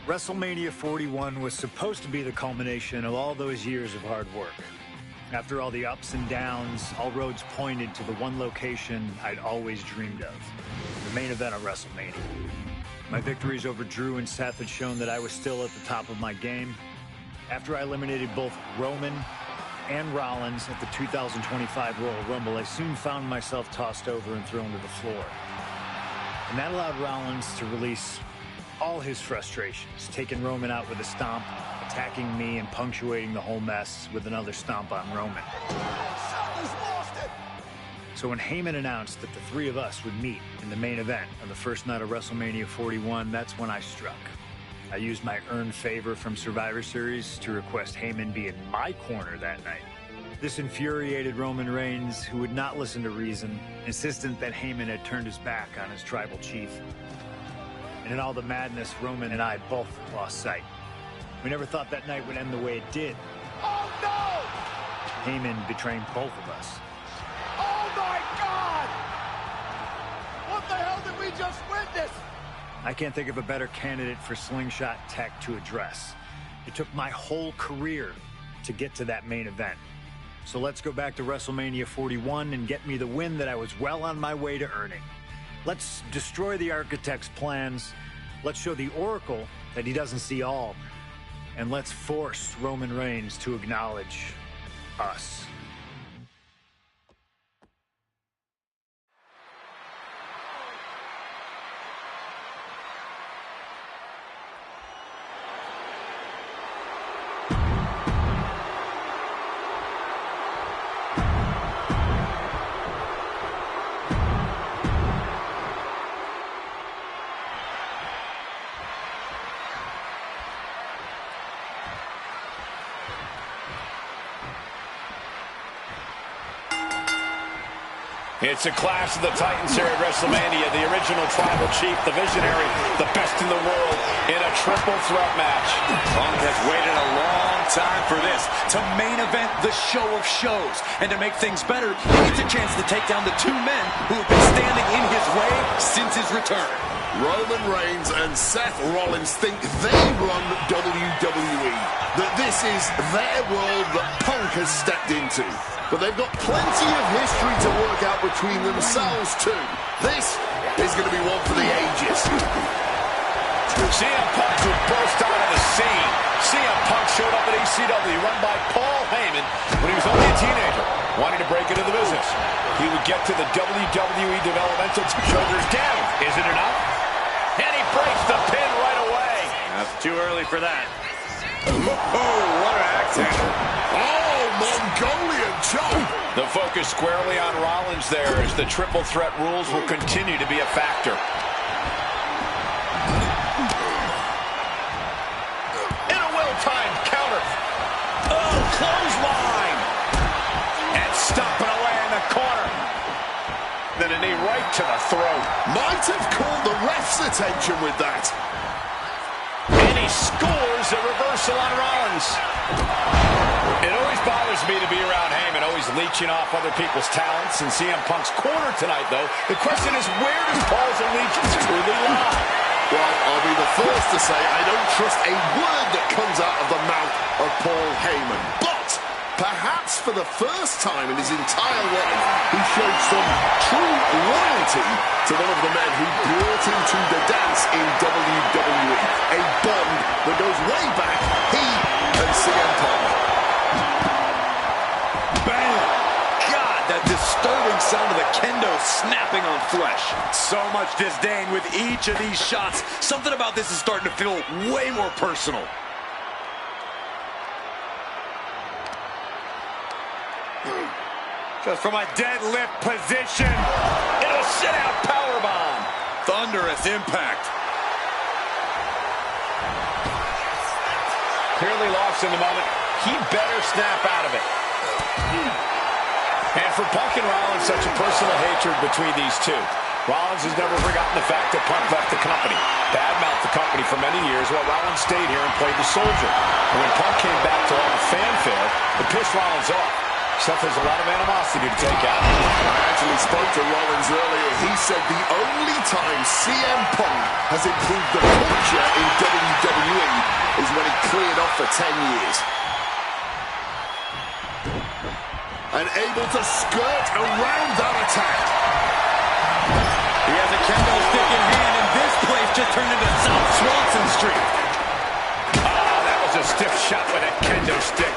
WrestleMania 41 was supposed to be the culmination of all those years of hard work. After all the ups and downs, all roads pointed to the one location I'd always dreamed of, the main event of WrestleMania. My victories over Drew and Seth had shown that I was still at the top of my game. After I eliminated both Roman and Rollins at the 2025 Royal Rumble, I soon found myself tossed over and thrown to the floor. And that allowed Rollins to release all his frustrations, taking Roman out with a stomp, attacking me, and punctuating the whole mess with another stomp on Roman. So when Heyman announced that the three of us would meet in the main event on the first night of WrestleMania 41, that's when I struck. I used my earned favor from Survivor Series to request Heyman be in my corner that night. This infuriated Roman Reigns, who would not listen to reason, insistent that Heyman had turned his back on his tribal chief. And in all the madness, Roman and I both lost sight. We never thought that night would end the way it did. Oh, no! Heyman betraying both of us. Oh, my God! What the hell did we just witness? I can't think of a better candidate for slingshot tech to address. It took my whole career to get to that main event. So let's go back to WrestleMania 41 and get me the win that I was well on my way to earning. Let's destroy the architect's plans. Let's show the Oracle that he doesn't see all. And let's force Roman Reigns to acknowledge us. It's a clash of the Titans here at WrestleMania. The original tribal chief, the visionary, the best in the world in a triple threat match. Punk has waited a long time for this, to main event the show of shows. And to make things better, he gets a chance to take down the two men who have been standing in his way since his return. Roman Reigns and Seth Rollins think they run WWE, that this is their world that Punk has stepped into. But they've got plenty of history to work out between themselves too. This is going to be one for the ages. CM Punk would burst out of the scene. CM Punk showed up at ECW, run by Paul Heyman, when he was only a teenager, wanting to break into the business. He would get to the WWE developmental shoulders down. Isn't it enough? And he breaks the pin right away. That's too early for that. Oh, what an accent. Oh, Mongolian chop. The focus squarely on Rollins there, as the triple threat rules will continue to be a factor. In a well-timed counter. Oh, clothesline. And stomping away in the corner. Then a knee right to the throat. Might have caught the ref's attention with that. And he scores a reversal on Rollins. It always bothers me to be around Heyman, always leeching off other people's talents. In CM Punk's corner tonight, though, the question is, where does Paul's allegiance truly lie? Well, I'll be the first to say I don't trust a word that comes out of the mouth of Paul Heyman. But perhaps for the first time in his entire life, he showed some true loyalty to one of the men who brought him to the dance in WWE. A bond that goes way back, he and CM Punk. Bam! God, that disturbing sound of the kendo snapping on flesh. So much disdain with each of these shots. Something about this is starting to feel way more personal. Just from a deadlift position. Into a sit-out powerbomb. Thunderous impact. Clearly lost in the moment. He better snap out of it. And for Punk and Rollins, such a personal hatred between these two. Rollins has never forgotten the fact that Punk left the company. Badmouthed the company for many years while Rollins stayed here and played the soldier. And when Punk came back to all the fanfare, it pissed Rollins off. Seth has a lot of animosity to take out. I actually spoke to Rollins earlier. He said the only time CM Punk has improved the culture in WWE is when he cleared off for 10 years. And able to skirt around that attack. He has a kendo stick in hand, and this place just turned into South Swanson Street. Ah, that was a stiff shot with that kendo stick.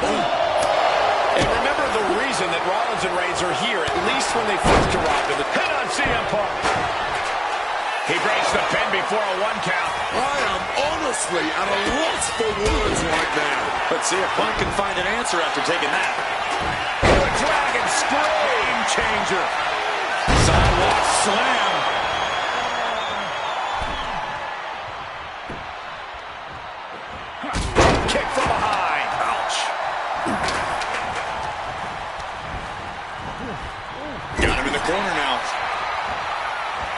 And remember the reason that Rollins and Reigns are here, at least when they first arrived. In the pin on CM Punk. He breaks the pin before a 1 count. I am honestly at a loss for words right now. Let's see if Punk can find an answer after taking that. The Dragon Scream Changer. Sidewalk slam. Kick from behind. Ouch. Got him in the corner now.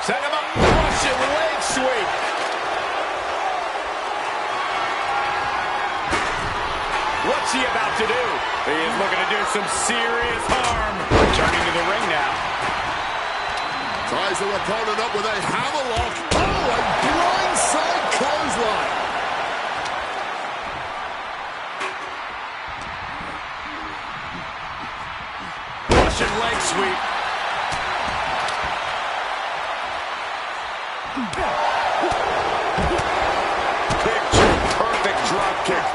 Set him up. Russian leg sweep. What's he about to do? He is looking to do some serious harm. Returning to the ring now. Ties her opponent up with a hammerlock. Oh, a blindside clothesline. Russian leg sweep. Picture perfect drop kick.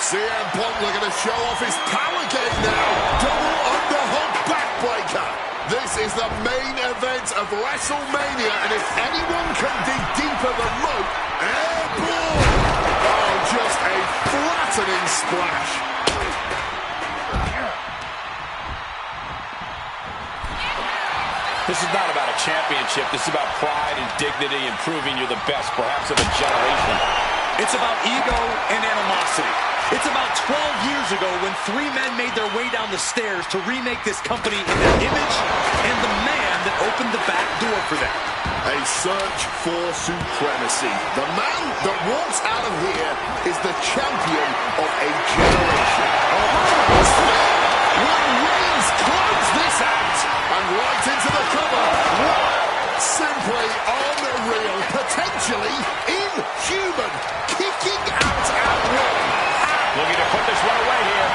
CM Punk looking to show off his power game now. Double underhook backbreaker. This is the main event of WrestleMania, and if anyone can dig deeper than Rope, airborne. Oh, just a flattening splash. This is not about a championship. This is about pride and dignity and proving you're the best, perhaps of a generation. It's about ego and animosity. It's about 12 years ago when 3 men made their way down the stairs to remake this company in their image and the man that opened the back door for them. A search for supremacy. The man that walks out of here is the champion of a generation. When Reigns close this out and right into the cover. Simply unreal. Potentially inhuman. Kicking out at will. Looking to put this one away here.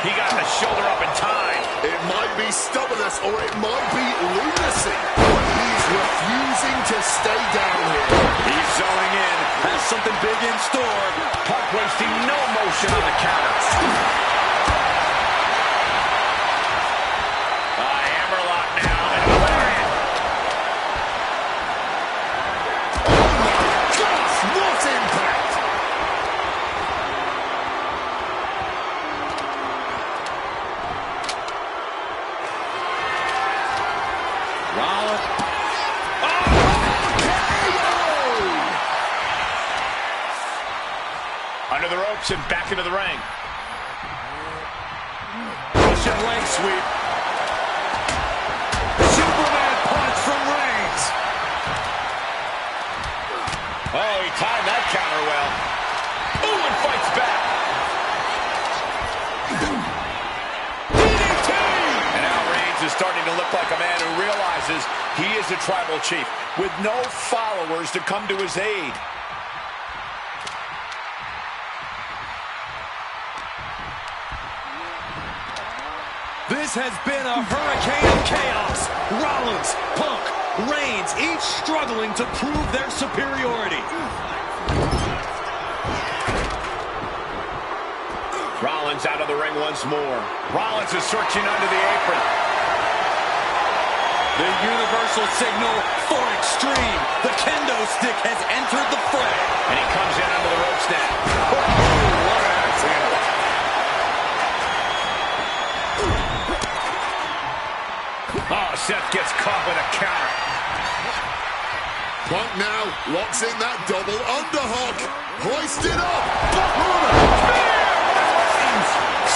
He got the shoulder up in time. It might be stubbornness or it might be lunacy, but he's refusing to stay down here. He's zoning in, has something big in store. Punk wasting no motion on the counter. A hammerlock now. And a lariat. Oh my gosh, what impact! Rollins. Under the ropes and back into the ring. Russian leg sweep. Superman punch from Reigns. Oh, he timed that counter well. Ooh, and fights back. DDT! And now Reigns is starting to look like a man who realizes he is a tribal chief with no followers to come to his aid. This has been a hurricane of chaos. Rollins, Punk, Reigns, each struggling to prove their superiority. Rollins out of the ring once more. Rollins is searching under the apron. The universal signal for extreme. The kendo stick has entered the fray. And he comes in under the ropes now. Oh, what an accident. Oh, Seth gets caught with a counter. Punk now locks in that double underhook. Hoisted up.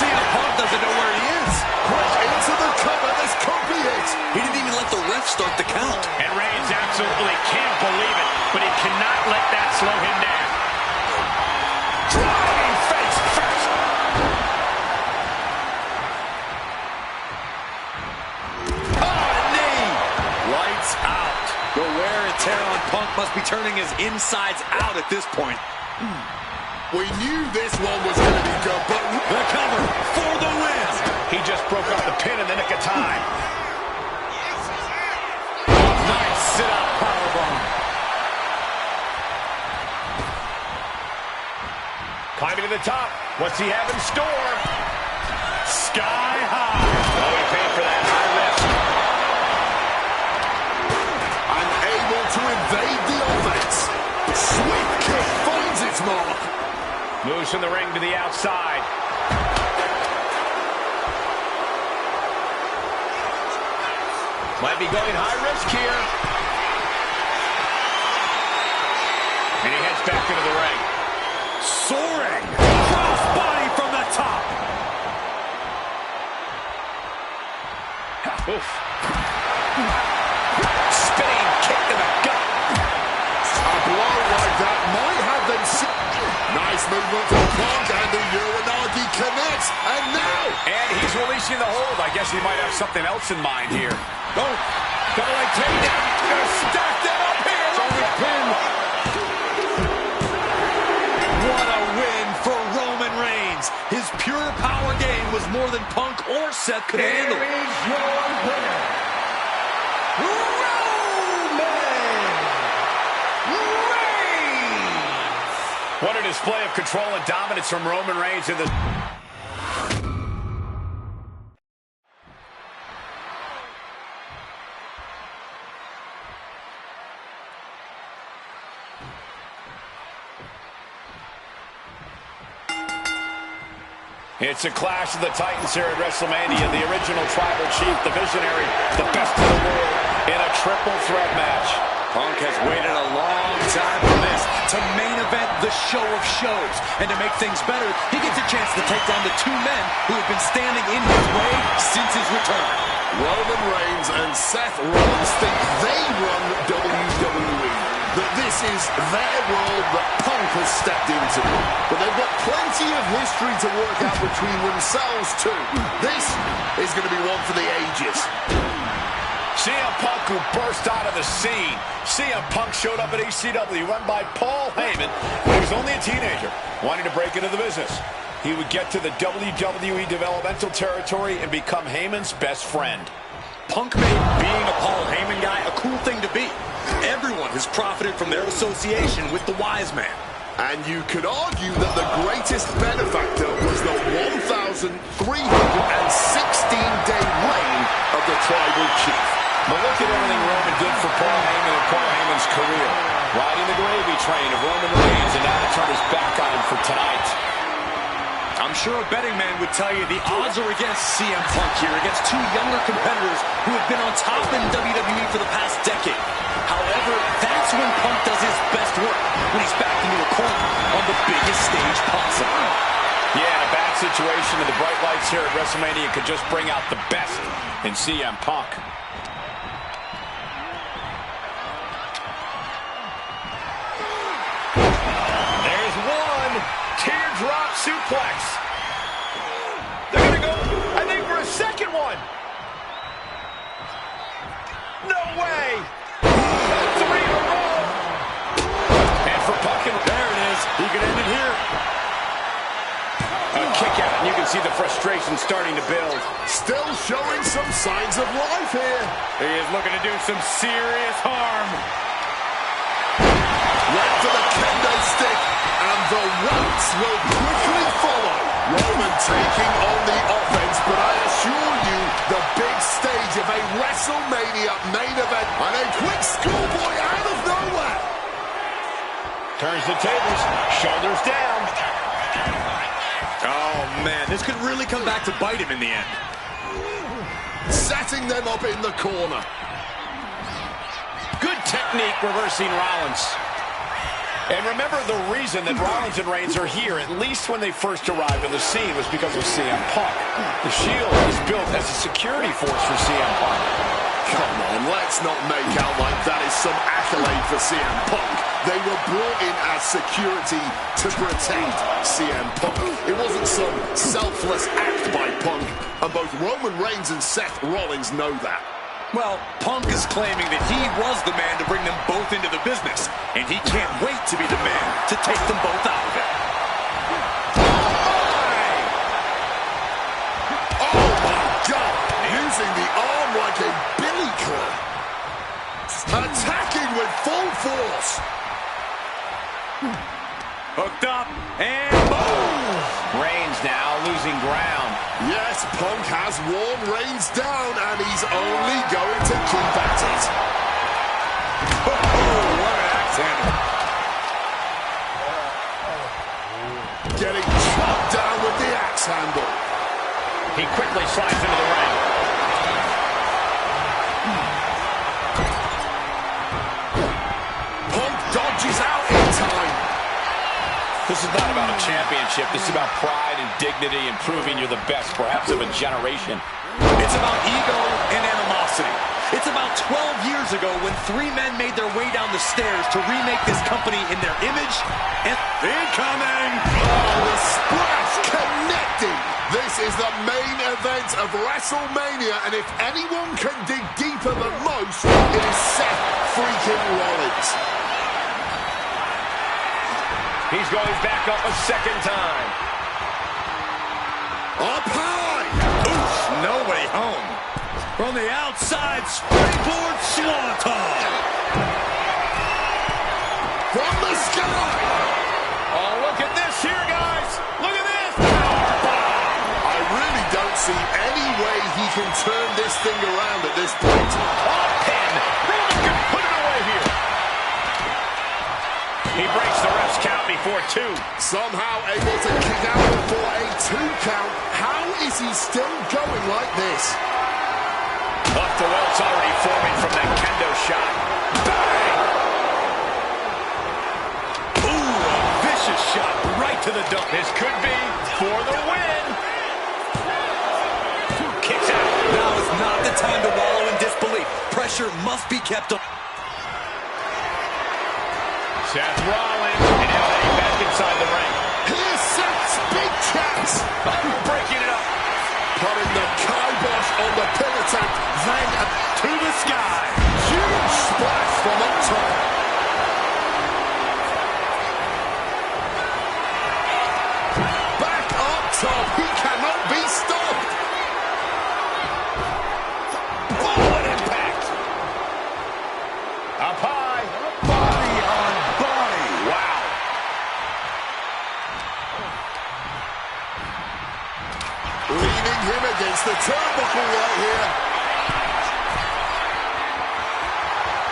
CM Punk doesn't know where he is. Quick into the cover. This could be it. He didn't even let the ref start the count. And Reigns absolutely can't believe it, but he cannot let that slow him down. Driving face first. Knee. Lights out. The wear and tear on Punk must be turning his insides out at this point. We knew this one was going to be good, but The cover for the win. He just broke up the pin in the nick of time. Nice sit-out powerbomb. Climbing to the top. What's he have in store? Sky high. Oh, he paid for that. High risk. unable to evade the offense. Swift kick finds its mark. Moves from the ring to the outside. Might be going high risk here. And he heads back into the ring. Soaring. Crossbody from the top. Oof. Spinning kick to the gut. A blow like that might have them... Nice movement from Punk, and the Uranagi connects. And now... And he's releasing the hold. I guess he might have something else in mind here. Oh, double leg takedown. Gonna stack that up here. Look at him. What a win for Roman Reigns. His pure power game was more than Punk or Seth could handle. Here is your winner, Roman Reigns. What a display of control and dominance from Roman Reigns in this. It's a clash of the Titans here at WrestleMania. The original Tribal Chief, the Visionary, the best in the world in a triple threat match. Punk has waited a long time for this, to main event the show of shows. And to make things better, he gets a chance to take down the two men who have been standing in his way since his return. Roman Reigns and Seth Rollins think they run WWE. That this is their world that Punk has stepped into. But they've got plenty of history to work out between themselves too. This is going to be one for the ages. CM Punk, who burst out of the scene. CM Punk showed up at ECW, run by Paul Heyman, when he was only a teenager, wanting to break into the business. He would get to the WWE developmental territory and become Heyman's best friend. Punk made being a Paul Heyman guy a cool thing to be. Everyone has profited from their association with the Wise Man. And you could argue that the greatest benefactor was the 1,316-day reign of the Tribal Chief. But look at everything Roman did for Paul Heyman and Paul Heyman's career. Riding the gravy train of Roman Reigns, and now to turn his back on him for tonight. I'm sure a betting man would tell you the odds are against CM Punk here, against two younger competitors who have been on top in WWE for the past decade. However, that's when Punk does his best work, when he's backed into a corner on the biggest stage possible. Yeah, in a bad situation, and the bright lights here at WrestleMania could just bring out the best in CM Punk. There's one. Teardrop suplex. They're going to go, I think, for a second one. No way. 3 in a row. And for Punk, there it is. He could end it here. A kick out, and you can see the frustration starting to build. Still showing some signs of life here. He is looking to do some serious harm. Went for the kendo stick, and the weights will quickly follow. Roman taking on the offense, but I assure you, the big stage of a WrestleMania main event, and a quick schoolboy out of nowhere. Turns the tables, shoulders down. Oh, man, this could really come back to bite him in the end. Setting them up in the corner. Good technique reversing Rollins. And remember, the reason that Rollins and Reigns are here, at least when they first arrived on the scene, was because of CM Punk. The Shield is built as a security force for CM Punk. Come on, let's not make out like that is some accolade for CM Punk. They were brought in as security to protect CM Punk. It wasn't some selfless act by Punk, and both Roman Reigns and Seth Rollins know that. Well, Punk is claiming that he was the man to bring them both into the business, and he can't wait to be the man to take them both out of it. Oh my God! Using the arm like a billy club. Attacking with full force. Hooked up, and boom! Reigns now losing ground. Yes, Punk has worn Reigns down, and he's only going to keep at it. Oh, what an axe handle. Getting chopped down with the axe handle. He quickly slides into the ring. Punk dodges out in time. This is not about a championship. This is about pride and dignity and proving you're the best, perhaps of a generation. It's about ego and animosity. It's about 12 years ago when three men made their way down the stairs to remake this company in their image. And incoming! Oh, the splash connecting. This is the main event of WrestleMania, and if anyone can dig deeper than most, it is Seth freaking Rollins. He's going back up a second time. Up high! Oof, no way home. From the outside, springboard swanton. From the sky! Oh, look at this here, guys! Look at this! I really don't see any way he can turn this thing around at this point. Oh, pin! Roman can put it away here. He breaks the ref's count before two. Somehow able to kick out before a 2 count. How is he still going like this? Up to welts already forming from that kendo shot. Bang! Ooh, a vicious shot right to the dome. This could be for the win. Kicks out. Now is not the time to wallow in disbelief. Pressure must be kept up. Seth Rollins, and now heading back inside the ring. Here's Seth's big chance. Breaking it up. Putting the kibosh on the pin attempt, then To the sky. huge splash from up top. Back up top, he cannot be stopped. What impact. Up high. Body on body. Wow. Leaning him against the turnbuckle right here.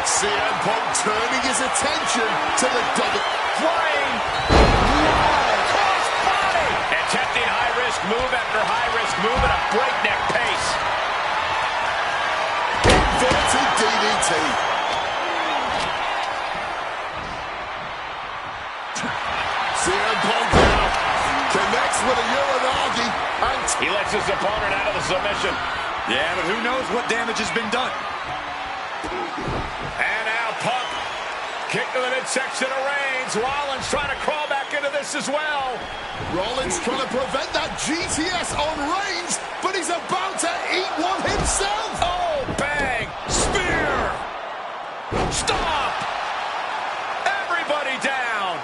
CM Punk turning his attention to the double. Flying. Cross body. Attempting high-risk move after high-risk move at a breakneck pace. Inverted DDT. CM Punk now connects with a Uranagi and He lets his opponent out of the submission. Yeah, but who knows what damage has been done. And now Punk. Kick to the midsection of Reigns. Rollins trying to crawl back into this as well. Rollins trying to prevent that GTS on Reigns, but he's about to eat one himself. Oh, bang. Spear. Stop. Everybody down.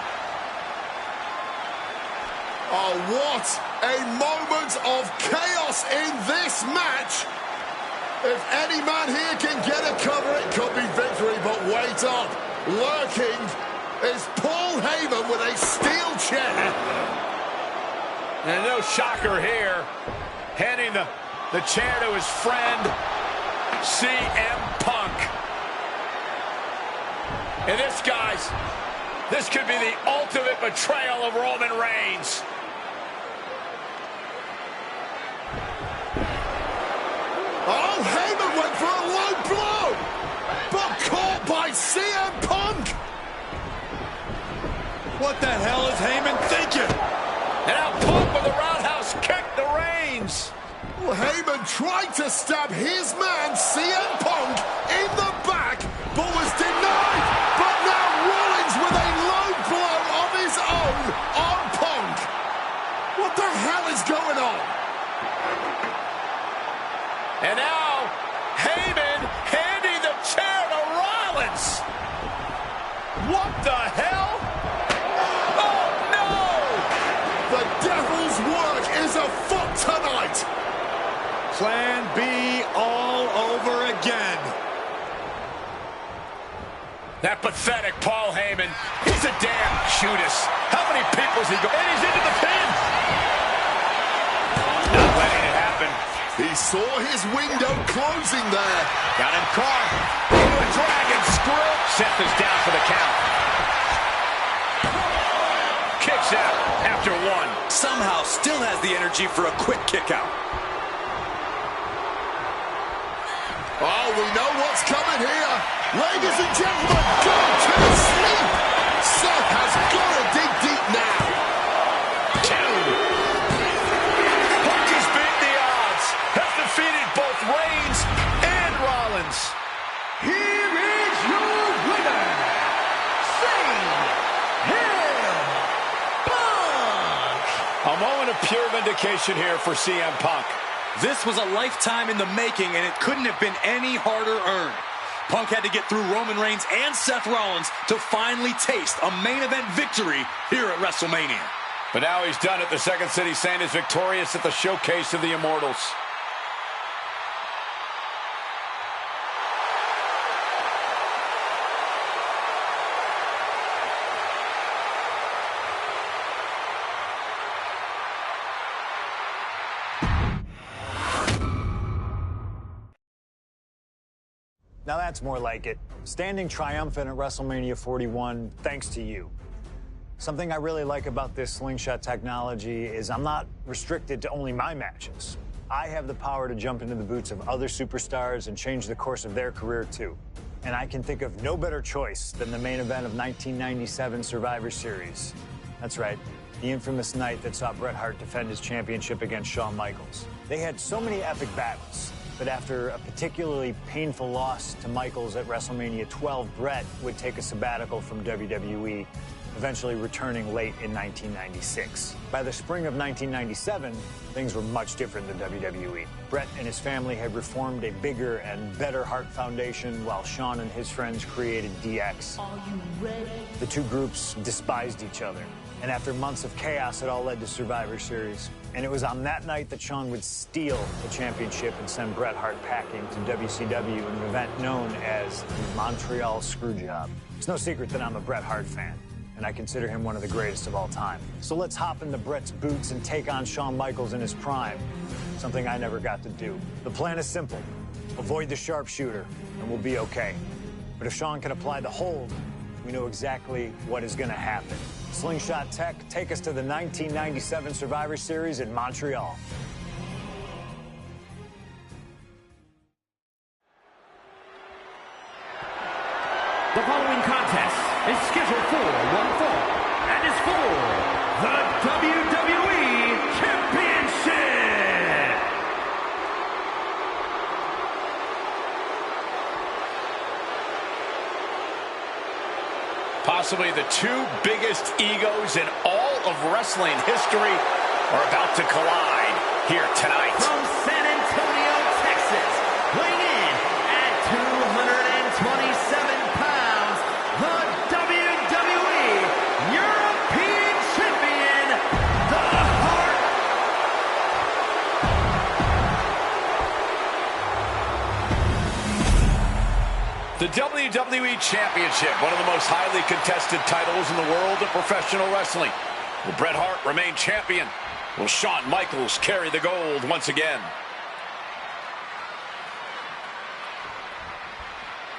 Oh, what a moment of chaos in this match. If any man here can get a cover, it could be victory, but wait up. Lurking is Paul Heyman with a steel chair. And no shocker here. Handing the chair to his friend, CM Punk. And this, guys, this could be the ultimate betrayal of Roman Reigns. Oh, Heyman went for a low blow, but caught by CM Punk. tried to stab his man, CM Punk, in the back, but was denied. But now Rollins with a low blow of his own on Punk. What the hell is going on? And now, Heyman handing the chair to Rollins. What the hell? Oh, no! The devil's work is afoot tonight. Plan B all over again. That pathetic Paul Heyman. He's a damn Judas. How many people's he got? And he's into the pin. Not letting it happen. He saw his window closing there. Got him caught. Into a dragon screw. Seth is down for the count. Kicks out after one. Somehow still has the energy for a quick kick out. Oh, we know what's coming here. Ladies and gentlemen, go to sleep. Seth has got to dig deep now. Punk has beaten the odds. Has defeated both Reigns and Rollins. Here is your winner, CM Punk. A moment of pure vindication here for CM Punk. This was a lifetime in the making, and it couldn't have been any harder earned. Punk had to get through Roman Reigns and Seth Rollins to finally taste a main event victory here at WrestleMania. But now he's done it. The Second City Saint is victorious at the Showcase of the Immortals. Now that's more like it. Standing triumphant at WrestleMania 41 thanks to you. Something I really like about this slingshot technology is I'm not restricted to only my matches. I have the power to jump into the boots of other superstars and change the course of their career too. And I can think of no better choice than the main event of 1997 Survivor Series. That's right, the infamous night that saw Bret Hart defend his championship against Shawn Michaels. They had so many epic battles. But after a particularly painful loss to Michaels at WrestleMania 12, Bret would take a sabbatical from WWE, eventually returning late in 1996. By the spring of 1997, things were much different than WWE. Bret and his family had reformed a bigger and better Hart Foundation, while Shawn and his friends created DX. Are you ready? The two groups despised each other. And after months of chaos, it all led to Survivor Series. And it was on that night that Shawn would steal the championship and send Bret Hart packing to WCW in an event known as the Montreal Screwjob. It's no secret that I'm a Bret Hart fan, and I consider him one of the greatest of all time. So let's hop into Bret's boots and take on Shawn Michaels in his prime, something I never got to do. The plan is simple. Avoid the sharpshooter, and we'll be okay. But if Shawn can apply the hold, we know exactly what is going to happen. Slingshot Tech, take us to the 1997 Survivor Series in Montreal. The following contest is scheduled for one fall and is for the WWE Championship. Possibly the two biggest egos in all of wrestling history are about to collide here tonight. From San Antonio, Texas, weighing in at 227 pounds, the WWE European Champion, The Hart. The WWE Championship, one of the most highly contested titles in the world of professional wrestling. Will Bret Hart remain champion? Will Shawn Michaels carry the gold once again?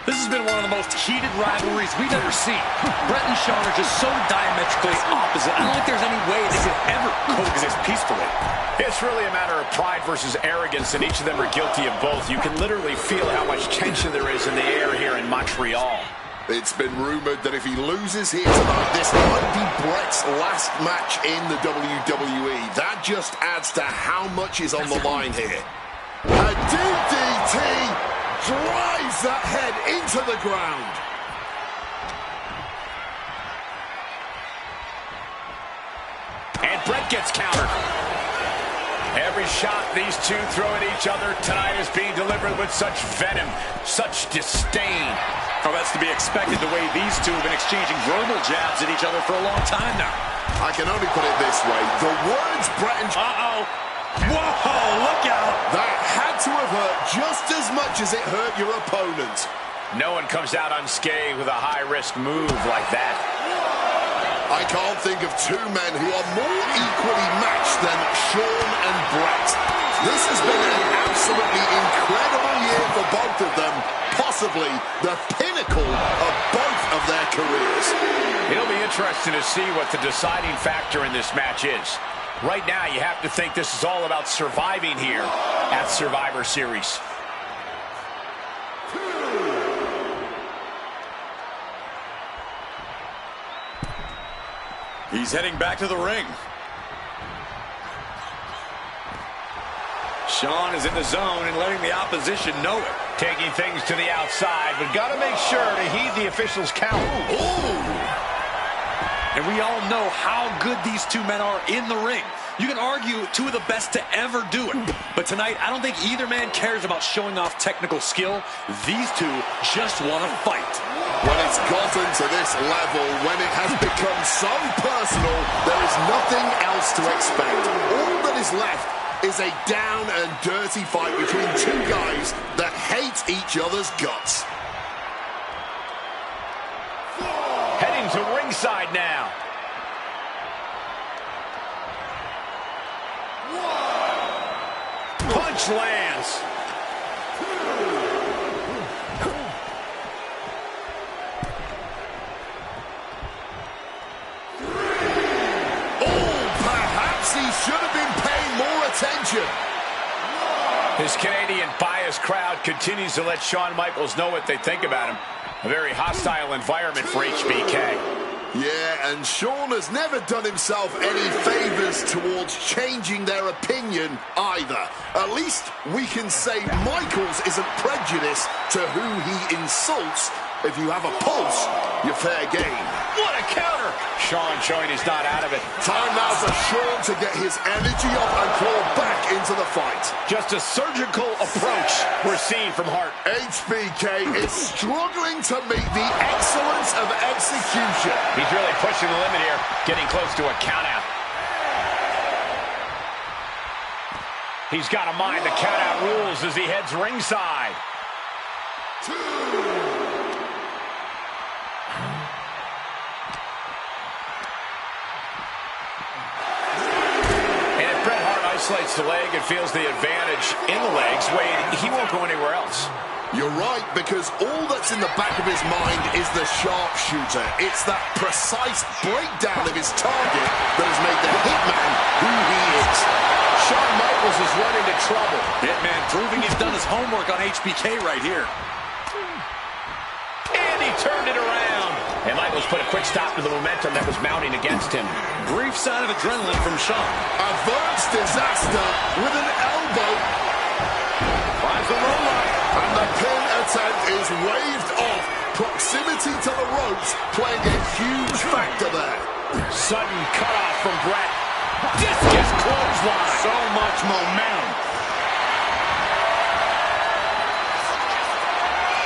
This has been one of the most heated rivalries we've ever seen. Bret and Shawn are just so diametrically opposite. I don't think there's any way they could ever coexist peacefully. It's really a matter of pride versus arrogance, and each of them are guilty of both. You can literally feel how much tension there is in the air here in Montreal. It's been rumored that if he loses here tonight, this might be Bret's last match in the WWE. That just adds to how much is on the line here. A DDT drives that head into the ground. And Bret gets countered. Every shot these two throw at each other tonight is being delivered with such venom, such disdain. Oh, that's to be expected the way these two have been exchanging verbal jabs at each other for a long time now. I can only put it this way. The words Bret and... Uh-oh. Whoa, look out. That had to have hurt just as much as it hurt your opponent. No one comes out unscathed with a high-risk move like that. I can't think of two men who are more equally matched than Shawn and Bret. This has been an absolutely incredible year for both of them, possibly the pinnacle of both of their careers. It'll be interesting to see what the deciding factor in this match is. Right now, you have to think this is all about surviving here at Survivor Series. He's heading back to the ring. Shawn is in the zone and letting the opposition know it. Taking things to the outside, but got to make sure to heed the official's count. Ooh. And we all know how good these two men are in the ring. You can argue two of the best to ever do it. But tonight, I don't think either man cares about showing off technical skill. These two just want to fight. When it's gotten to this level, when it has become so personal, there is nothing else to expect. All that is left is a down and dirty fight between two guys that hate each other's guts. Heading to ringside now. Punch lands. Perhaps he should have been paying more attention. His Canadian biased crowd continues to let Shawn Michaels know what they think about him. A very hostile environment for HBK. Yeah, and Shawn has never done himself any favors towards changing their opinion either. At least we can say Michaels isn't prejudiced to who he insults. If you have a pulse, you're fair game. What a counter! Shawn showing he's not out of it. Time now for Shawn to get his energy up and claw back into the fight. Just a surgical approach we're seeing from Hart. HBK is struggling to meet the excellence of execution. He's really pushing the limit here, getting close to a countout. He's got to mind the countout rules as he heads ringside. 2. Isolates the leg and feels the advantage in the legs. Wade, he won't go anywhere else. You're right, because all that's in the back of his mind is the sharpshooter. It's that precise breakdown of his target that has made the Hitman who he is. Shawn Michaels is running into trouble. Hitman proving he's done his homework on HBK right here. And he turned it around. And Michaels put a quick stop to the momentum that was mounting against him. Brief sign of adrenaline from Shawn. Averts disaster with an elbow. Finds the low line. And the pin attempt is waved off. Proximity to the ropes playing a huge factor there. Sudden cutoff from Bret. Discus clothesline. So much momentum.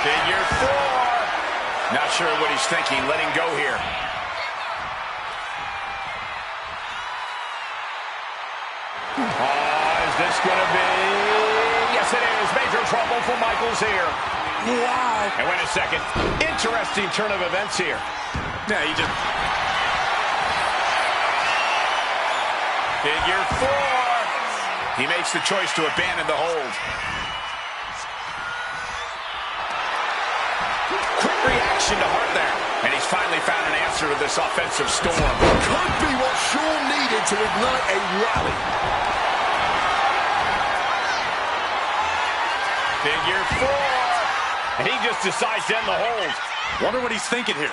Figure 4. Not sure what he's thinking, letting go here. Is this going to be... Yes, it is. Major trouble for Michaels here. Wow. And wait a second. Interesting turn of events here. Yeah, he just... Figure 4. He makes the choice to abandon the hold. Quick reaction to Hart there. And he's finally found an answer to this offensive storm. Could be what Shawn needed to ignite a rally. Figure 4. And he just decides to end the hold. Wonder what he's thinking here.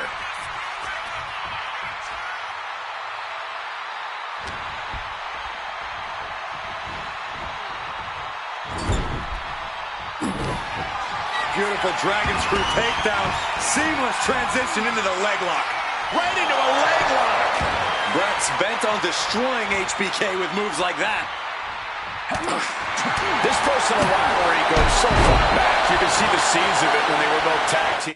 beautiful dragon screw takedown. Seamless transition into the leg lock. Right into a leg lock. Bret's bent on destroying HBK with moves like that. This personal rivalry goes so far back. You can see the seeds of it when they were both tag team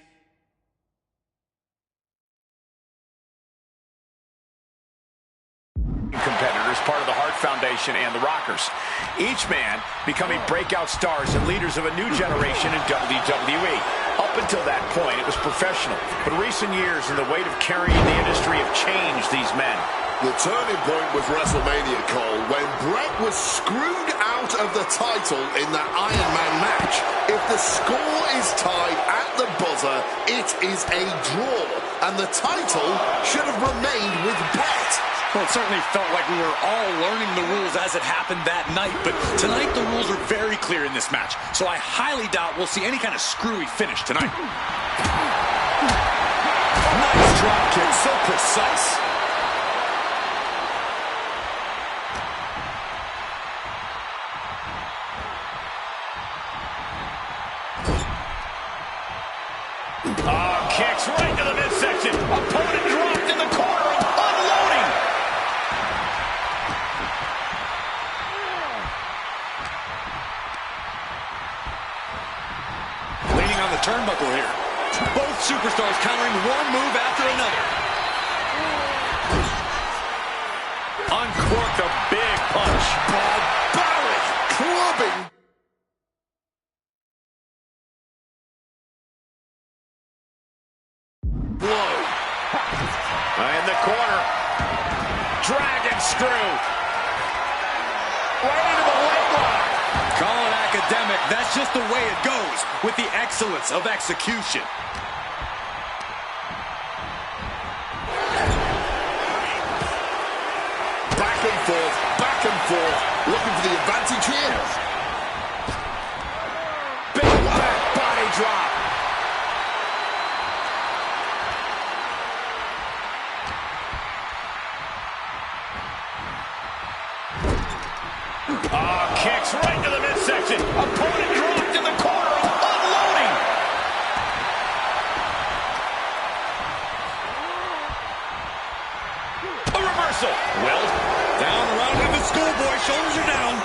competitors, part of the Hart Foundation and the Rockers. Each man becoming breakout stars and leaders of a new generation in WWE. Up until that point, it was professional. But recent years and the weight of carrying the industry have changed these men. The turning point was WrestleMania, Cole, when Bret was screwed out of the title in that Iron Man match. If the score is tied at the buzzer, it is a draw, and the title should have remained with Bret. Well, it certainly felt like we were all learning the rules as it happened that night, but tonight the rules are very clear in this match, so I highly doubt we'll see any kind of screwy finish tonight. Nice drop kick, so precise. Kicks right to the midsection. Opponent dropped in the corner, unloading. Leaning on the turnbuckle here. Both superstars countering one move after another. Uncorked a big punch. Barbaric clubbing. In the corner. Dragon screw. Right into the leg lock. Call it academic. That's just the way it goes with the excellence of execution. Back and forth, looking for the advantage here. Big back body drop. Kicks right to the midsection. Opponent dropped in the corner, unloading. A reversal. Well, Down around with the schoolboy. Shoulders are down.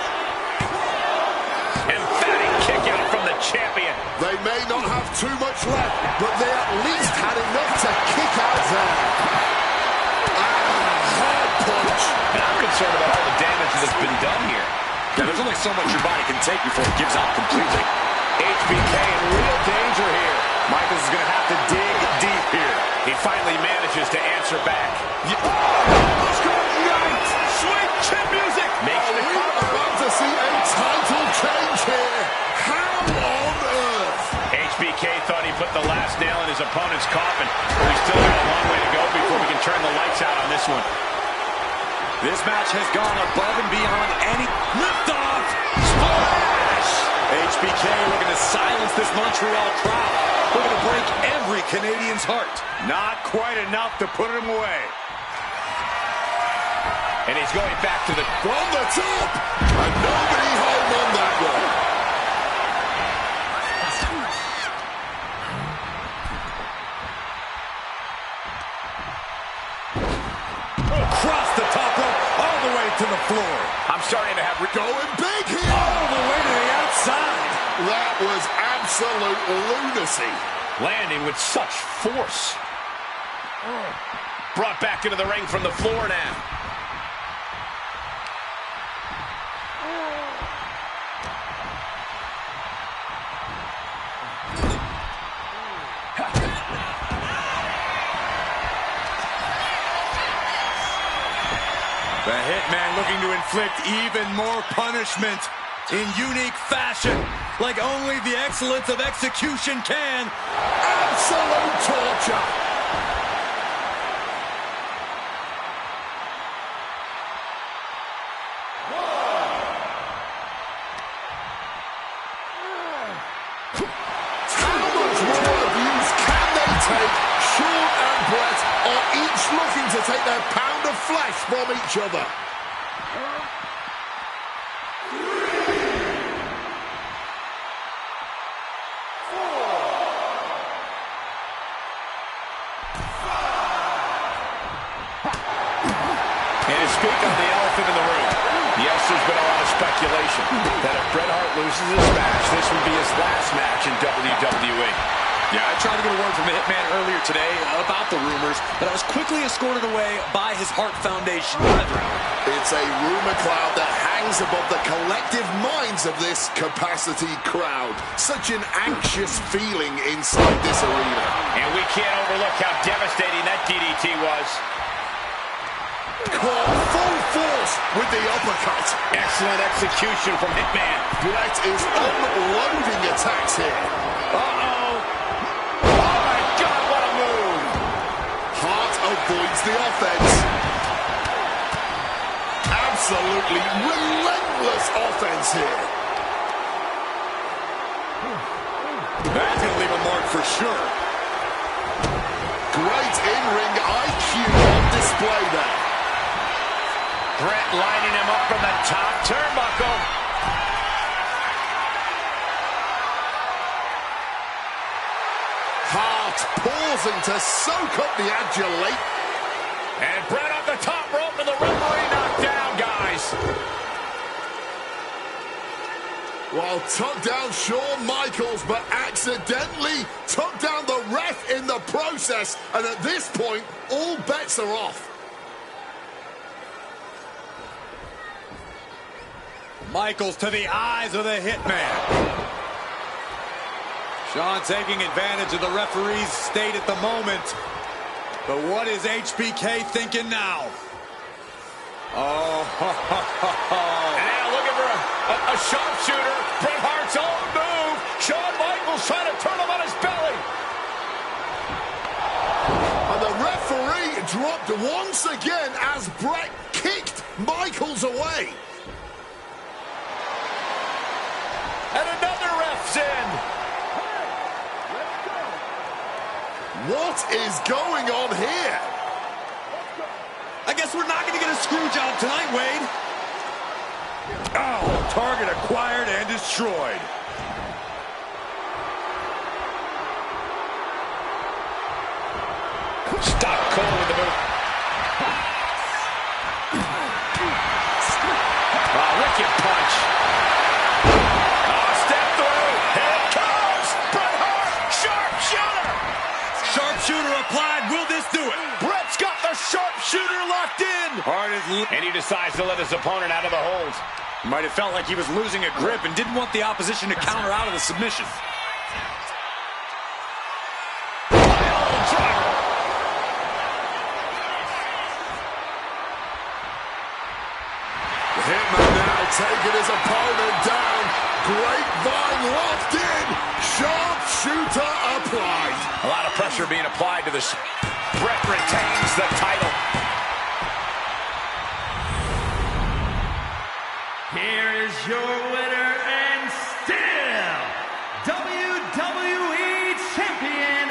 emphatic kick out from the champion. They may not have too much left, but they at least had enough to kick out there. Hard punch. And I'm concerned about all the damage that has been done here. Yeah, there's only so much your body can take before it gives out completely. HBK in real danger here. Michaels is going to have to dig deep here. He finally manages to answer back. Sweet chin music. Makes the We're cover. about to see a title change here. How on earth? HBK thought he put the last nail in his opponent's coffin, but we still got a long way to go before we can turn the lights out on this one. This match has gone above and beyond any liftoff. Splash! HBK looking to silence this Montreal crowd. Looking to break every Canadian's heart. Not quite enough to put him away. And he's going back to the... From the top. And nobody home on that one. Across the top rope, all the way to the floor. I'm starting to have... Going big here. All the way to the outside. That was absolute lunacy. Landing with such force. Brought back into the ring from the floor now. The Hitman looking to inflict even more punishment in unique fashion, like only the excellence of execution can. Absolute torture. How much more abuse can they take? Shawn and Bret are each looking to take their pound of flesh from each other. speak on the elephant in the room. Yes, there's been a lot of speculation that if Bret Hart loses this match, this would be his last match in WWE. Yeah, I tried to get a word from the Hitman earlier today about the rumors, but I was quickly escorted away by his Hart Foundation brethren. It's a rumor cloud that hangs above the collective minds of this capacity crowd. Such an anxious feeling inside this arena. And we can't overlook how devastating that DDT was. Caught full force with the uppercut. Excellent execution from Hitman. Bret is unloading attacks here. Avoids the offense. Absolutely relentless offense here. That's going to leave a mark for sure. Great in-ring IQ on display there. Bret lining him up from the top turnbuckle. Hart pausing to soak up the adulate. And Bret off the top rope and the referee knocked down, guys. Well, tucked down Shawn Michaels, but accidentally tucked down the ref in the process. And at this point, all bets are off. Michaels to the eyes of the Hitman. Shawn taking advantage of the referee's state at the moment. But what is HBK thinking now? Oh, and now looking for a sharpshooter. Bret Hart's own move. Shawn Michaels trying to turn him on his belly. And the referee dropped once again as Bret kicked Michaels away. And another ref's in. What is going on here? I guess we're not going to get a screw job tonight, Wade. Oh, target acquired and destroyed. Stop Cole with the move. Wicked punch. Step through. Here it comes. Bret Hart. Sharpshooter. Sharpshooter applied. Will this do it? Bret's got the sharpshooter locked in. And he decides to let his opponent out of the hold. Might have felt like he was losing a grip and didn't want the opposition to counter out of the submission. Hitman now taking his opponent down. Grapevine locked in. Sharpshooter applied. A lot of pressure being applied to this. Bret retains the title. Here is your winner and still WWE Champion,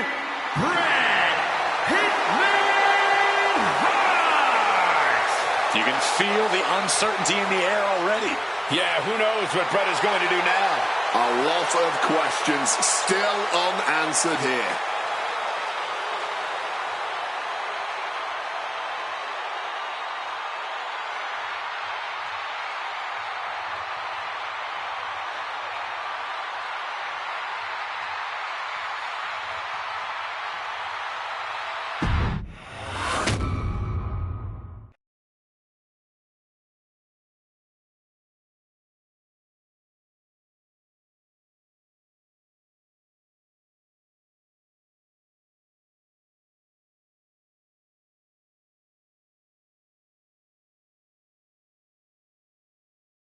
Bret Hitman Hart. You can feel the uncertainty in the air already. Yeah, who knows what Bret is going to do now? A lot of questions still unanswered here.